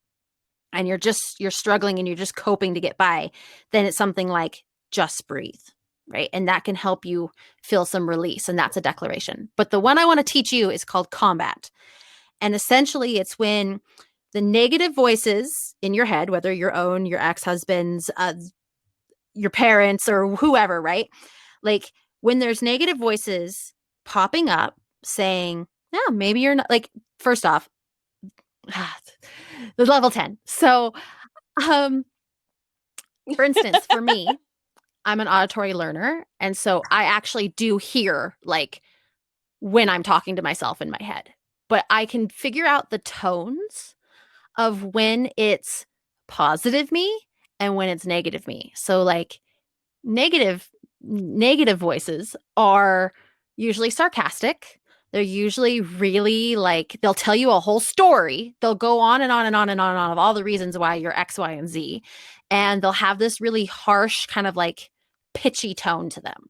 and you're struggling and you're just coping to get by. Then it's something like just breathe, right? And that can help you feel some release. And that's a declaration. But the one I want to teach you is called combat. And essentially it's when the negative voices in your head, whether your own, your ex-husband's, your parents, or whoever, right? Like when there's negative voices popping up saying, yeah, maybe you're not, like, first off, the level 10. So, for instance, for me, I'm an auditory learner. And so I actually do hear, like, when I'm talking to myself in my head, but I can figure out the tones of when it's positive me and when it's negative me. So, like, negative voices are usually sarcastic. They're usually really, like, they'll tell you a whole story. They'll go on and on and on and on and on of all the reasons why you're X, Y, and Z. And they'll have this really harsh kind of like pitchy tone to them.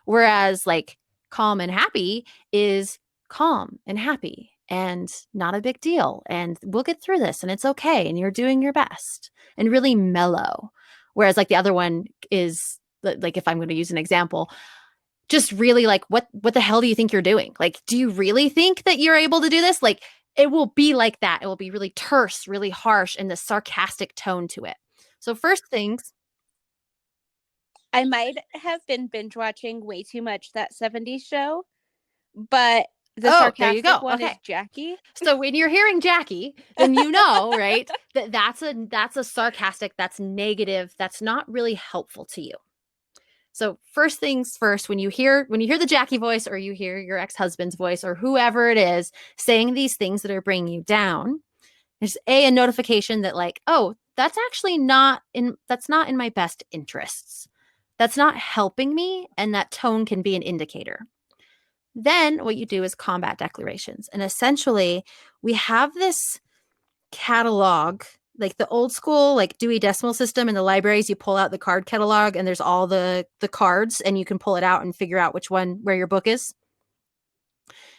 Whereas like calm and happy is calm and happy and not a big deal. And we'll get through this and it's okay. And you're doing your best and really mellow. Whereas like the other one is, like, if I'm going to use an example, just really like, what the hell do you think you're doing? Like, do you really think that you're able to do this? Like, it will be like that. It will be really terse, really harsh, and the sarcastic tone to it. So first things, I might have been binge watching way too much that 70s show, but the sarcastic one is Jackie. So when you're hearing Jackie, then you know, right, that's a sarcastic, that's negative, that's not really helpful to you. So first things first, when you hear the Jackie voice or you hear your ex-husband's voice or whoever it is saying these things that are bringing you down, there's a notification that like, oh, that's actually not in my best interests. That's not helping me, and that tone can be an indicator. Then what you do is combat declarations. And essentially, we have this catalog, like the old school, like Dewey Decimal System in the libraries. You pull out the card catalog and there's all the cards and you can pull it out and figure out where your book is.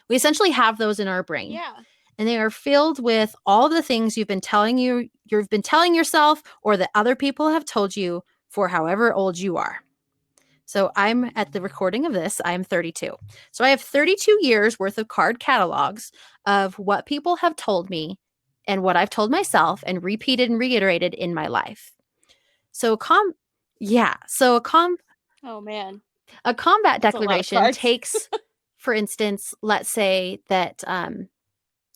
We essentially have those in our brain. Yeah. And they are filled with all the things you've been telling yourself or that other people have told you for however old you are. So I'm at the recording of this, I'm 32. So I have 32 years worth of card catalogs of what people have told me and what I've told myself and repeated and reiterated in my life. So oh man. A combat declaration takes, for instance, let's say that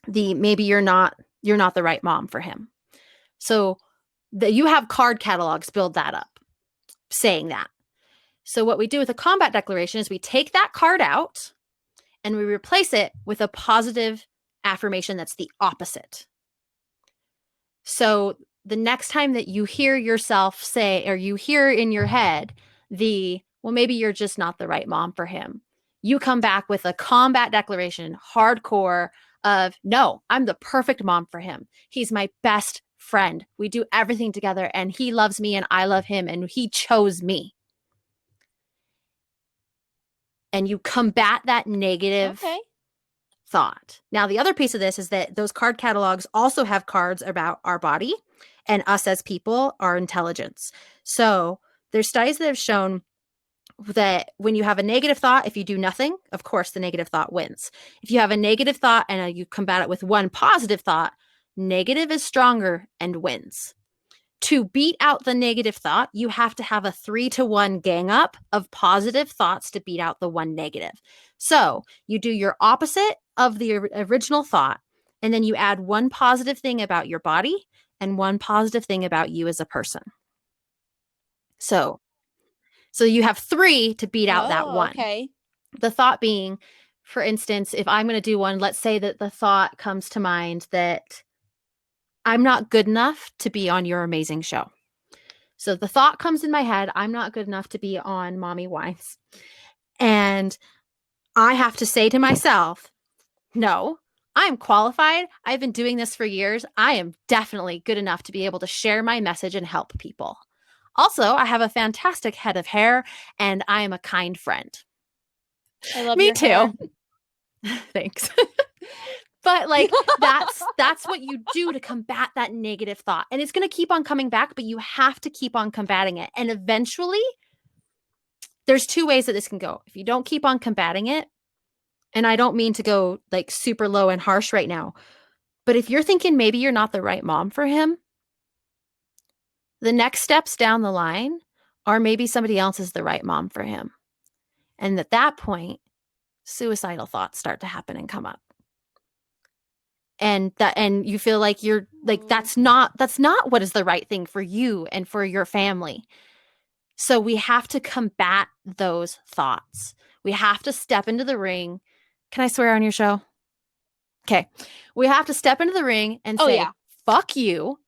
maybe you're not the right mom for him. So you have card catalogs, build that up saying that. So what we do with a combat declaration is we take that card out and we replace it with a positive affirmation that's the opposite. So the next time that you hear yourself say, or you hear in your head well, maybe you're just not the right mom for him, you come back with a combat declaration, hardcore, of no, I'm the perfect mom for him. He's my best friend. We do everything together and he loves me and I love him and he chose me. And you combat that negative thought. Now, the other piece of this is that those card catalogs also have cards about our body and us as people, our intelligence. So there's studies that have shown that when you have a negative thought, if you do nothing, of course, the negative thought wins. If you have a negative thought and you combat it with one positive thought, negative is stronger and wins. To beat out the negative thought, you have to have a 3-to-1 gang up of positive thoughts to beat out the one negative. So you do your opposite of the original thought, and then you add one positive thing about your body and one positive thing about you as a person. So So you have 3 to beat out that one. Okay. The thought being, for instance, if I'm going to do one, let's say that the thought comes to mind that I'm not good enough to be on your amazing show. So the thought comes in my head, I'm not good enough to be on Mommy Wines. And I have to say to myself, no, I'm qualified. I've been doing this for years. I am definitely good enough to be able to share my message and help people. Also, I have a fantastic head of hair and I am a kind friend. I love Me your too. hair. Thanks. But like that's what you do to combat that negative thought. And it's going to keep on coming back, but you have to keep on combating it. And eventually there's 2 ways that this can go. If you don't keep on combating it, and I don't mean to go like super low and harsh right now, but if you're thinking maybe you're not the right mom for him, the next steps down the line are maybe somebody else is the right mom for him. And at that point, suicidal thoughts start to happen and come up. And you feel like you're like that's not what is the right thing for you and for your family. So we have to combat those thoughts. We have to step into the ring. Can I swear on your show? Okay. We have to step into the ring and say, fuck you.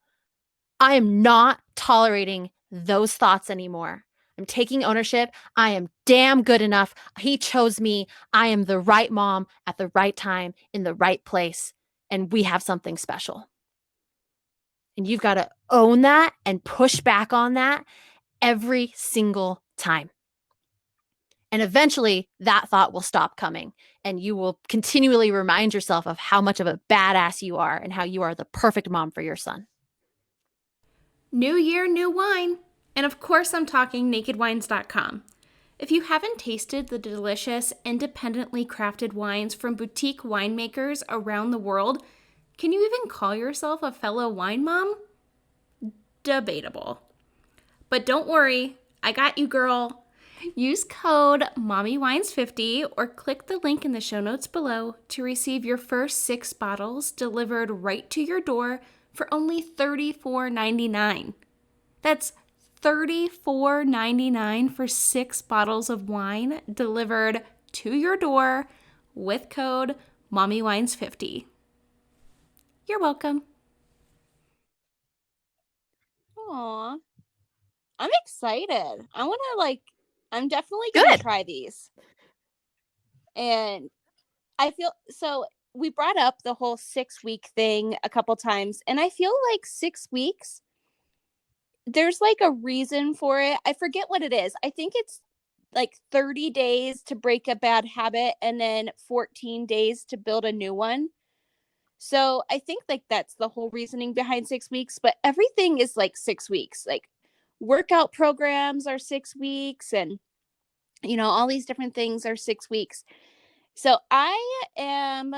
I am not tolerating those thoughts anymore. I'm taking ownership. I am damn good enough. He chose me. I am the right mom at the right time in the right place. And we have something special. And you've got to own that and push back on that every single time. And eventually that thought will stop coming and you will continually remind yourself of how much of a badass you are and how you are the perfect mom for your son. New year, new wine. And of course, I'm talking nakedwines.com. If you haven't tasted the delicious, independently crafted wines from boutique winemakers around the world, can you even call yourself a fellow wine mom? Debatable. But don't worry, I got you, girl. Use code MOMMYWINES50 or click the link in the show notes below to receive your first 6 bottles delivered right to your door for only $34.99. That's $34.99 for 6 bottles of wine delivered to your door with code MOMMYWINES50. You're welcome. Aw. I'm excited. I'm definitely going to try these. And I feel, so we brought up the whole 6-week thing a couple times, and I feel like 6 weeks, there's like a reason for it. I forget what it is. I think it's like 30 days to break a bad habit and then 14 days to build a new one. So I think like that's the whole reasoning behind 6 weeks, but everything is like 6 weeks. Like workout programs are 6 weeks and all these different things are 6 weeks. So I'm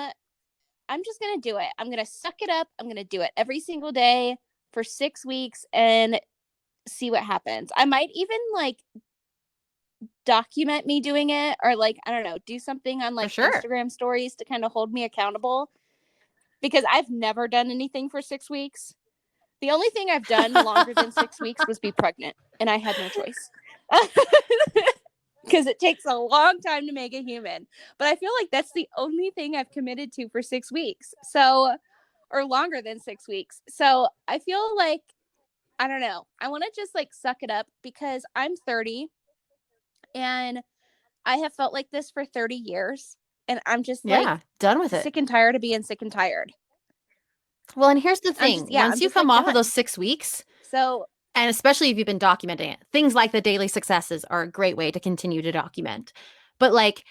just going to do it. I'm going to suck it up. I'm going to do it every single day for 6 weeks and see what happens. I might even like document me doing it or like, I don't know, do something on like Instagram stories to kind of hold me accountable because I've never done anything for 6 weeks. The only thing I've done longer than 6 weeks was be pregnant and I had no choice. Because it takes a long time to make a human. But I feel like that's the only thing I've committed to for 6 weeks. So, or longer than 6 weeks. So I feel like, I don't know. I want to just like suck it up because I'm 30 and I have felt like this for 30 years. And I'm just like done with it. Sick and tired of being sick and tired. Well, and here's the thing. Once you come off of those 6 weeks, and especially if you've been documenting it, things like the daily successes are a great way to continue to document. But like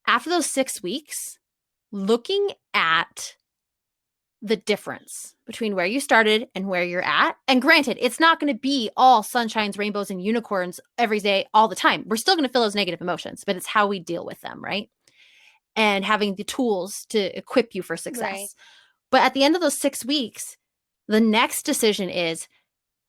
after those 6 weeks, looking at the difference between where you started and where you're at. And granted, it's not going to be all sunshines, rainbows, and unicorns every day, all the time. We're still going to feel those negative emotions, but it's how we deal with them, right? And having the tools to equip you for success. Right. But at the end of those 6 weeks, the next decision is,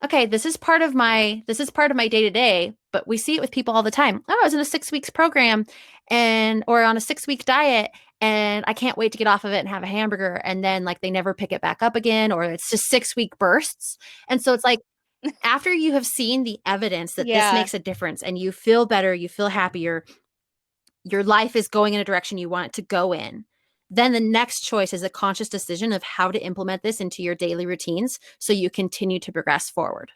okay, this is part of my day-to-day, but we see it with people all the time. Oh, I was in a 6 weeks program or on a 6-week diet and I can't wait to get off of it and have a hamburger. And then like they never pick it back up again, or it's just 6-week bursts. And so it's like, After you have seen the evidence that this Yeah. makes a difference and you feel better, you feel happier, your life is going in a direction you want it to go in, then the next choice is a conscious decision of how to implement this into your daily routines so you continue to progress forward.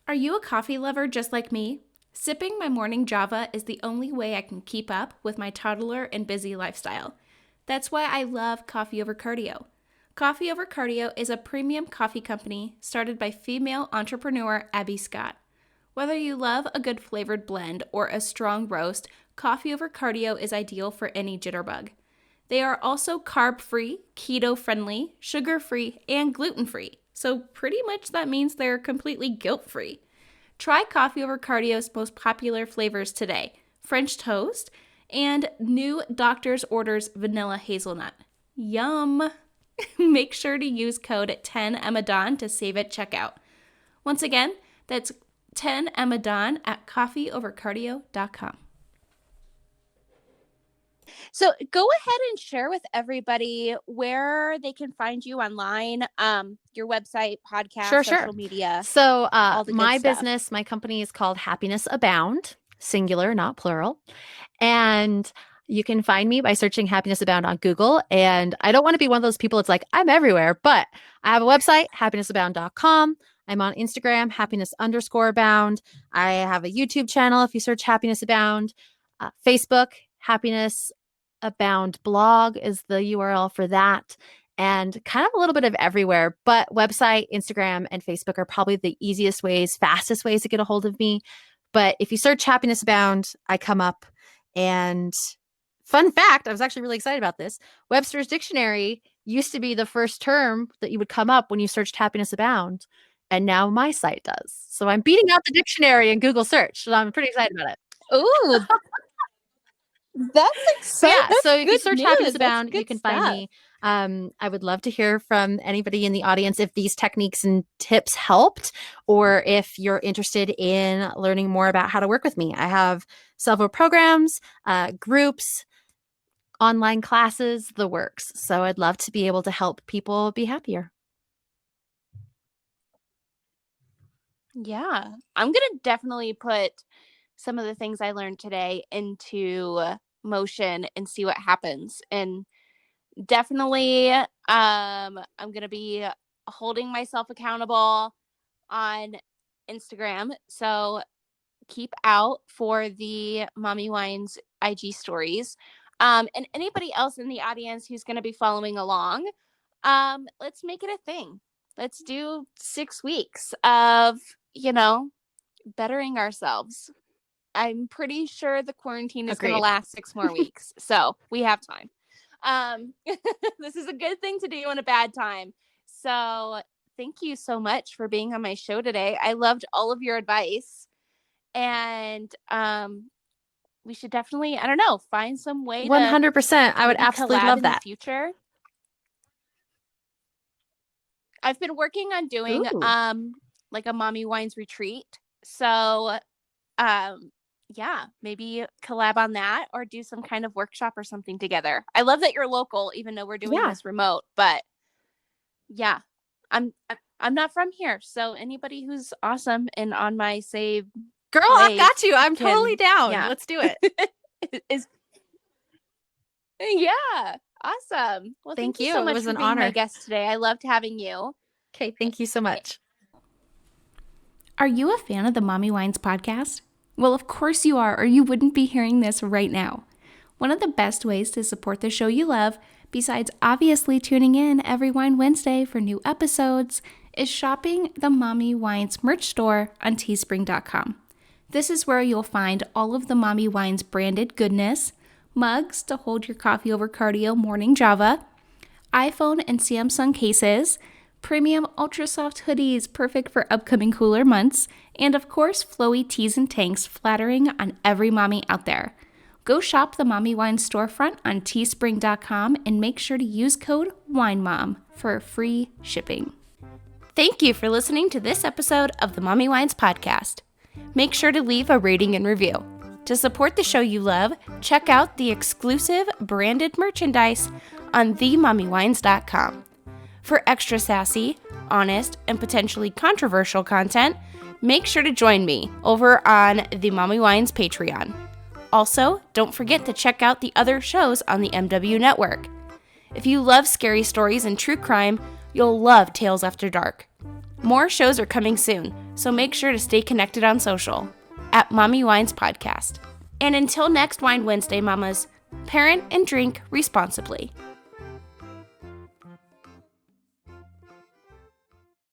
Are you a coffee lover just like me? Sipping my morning Java is the only way I can keep up with my toddler and busy lifestyle. That's why I love Coffee Over Cardio. Coffee Over Cardio is a premium coffee company started by female entrepreneur Abby Scott. Whether you love a good flavored blend or a strong roast, Coffee Over Cardio is ideal for any jitterbug. They are also carb-free, keto-friendly, sugar-free, and gluten-free. So pretty much that means they're completely guilt-free. Try Coffee Over Cardio's most popular flavors today: French toast and new Doctor's Orders vanilla hazelnut. Yum! Make sure to use code 10EMADON to save at checkout. Once again, that's 10EMADON at coffeeovercardio.com. So go ahead and share with everybody where they can find you online, your website, podcast, social media. So all the good my stuff. business, my company is called Happiness Abound, singular, not plural. And you can find me by searching Happiness Abound on Google. And I don't want to be one of those people that's like, I'm everywhere, but I have a website, happinessabound.com. I'm on Instagram, happiness_abound. I have a YouTube channel if you search Happiness Abound. Facebook, Happiness Abound blog is the URL for that. And kind of a little bit of everywhere, but website, Instagram, and Facebook are probably the easiest ways, fastest ways to get a hold of me. But if you search Happiness Abound, I come up. And fun fact, I was actually really excited about this. Webster's Dictionary used to be the first term that you would come up when you searched Happiness Abound. And now my site does. So I'm beating out the dictionary in Google search. So I'm pretty excited about it. Ooh, that's exciting. Yeah, so if you search Happiness That's Abound, good you can find stuff. me. I would love to hear from anybody in the audience if these techniques and tips helped, or if you're interested in learning more about how to work with me. I have several programs, groups, online classes, the works. So I'd love to be able to help people be happier. Yeah, I'm gonna definitely put some of the things I learned today into motion and see what happens. And definitely, I'm gonna be holding myself accountable on Instagram. So keep out for the Mommy Wines IG stories. And anybody else in the audience who's going to be following along, let's make it a thing. Let's do 6 weeks of, bettering ourselves. I'm pretty sure the quarantine is going to Agreed. last 6 more weeks. So we have time. This is a good thing to do in a bad time. So thank you so much for being on my show today. I loved all of your advice. And we should definitely, I don't know, find some way 100%. I would maybe absolutely collab love in that. the future. I've been working on doing Ooh. like a Mommy Wines retreat. So yeah, maybe collab on that or do some kind of workshop or something together. I love that you're local, even though we're doing Yeah. this remote. But yeah, I'm not from here. So anybody who's awesome and on my save Girl, I wave got you. I'm totally down. yeah. Let's do it. Yeah, awesome. Well, thank you so It much was for an being my honor. guest today. I loved having you. Okay, thank you so much. Are you a fan of the Mommy Wines podcast? Well, of course you are, or you wouldn't be hearing this right now. One of the best ways to support the show you love, besides obviously tuning in every Wine Wednesday for new episodes, is shopping the Mommy Wines merch store on teespring.com. This is where you'll find all of the Mommy Wines branded goodness, mugs to hold your coffee over cardio morning Java, iPhone and Samsung cases, premium ultra soft hoodies perfect for upcoming cooler months, and of course, flowy tees and tanks flattering on every mommy out there. Go shop the Mommy Wines storefront on teespring.com and make sure to use code WINEMOM for free shipping. Thank you for listening to this episode of the Mommy Wines podcast. Make sure to leave a rating and review. To support the show you love, check out the exclusive branded merchandise on themommywines.com. For extra sassy, honest, and potentially controversial content, make sure to join me over on the Mommy Wines Patreon. Also, don't forget to check out the other shows on the MW Network. If you love scary stories and true crime, you'll love Tales After Dark. More shows are coming soon, so make sure to stay connected on social at Mommy Wines Podcast. And until next Wine Wednesday, mamas, parent and drink responsibly.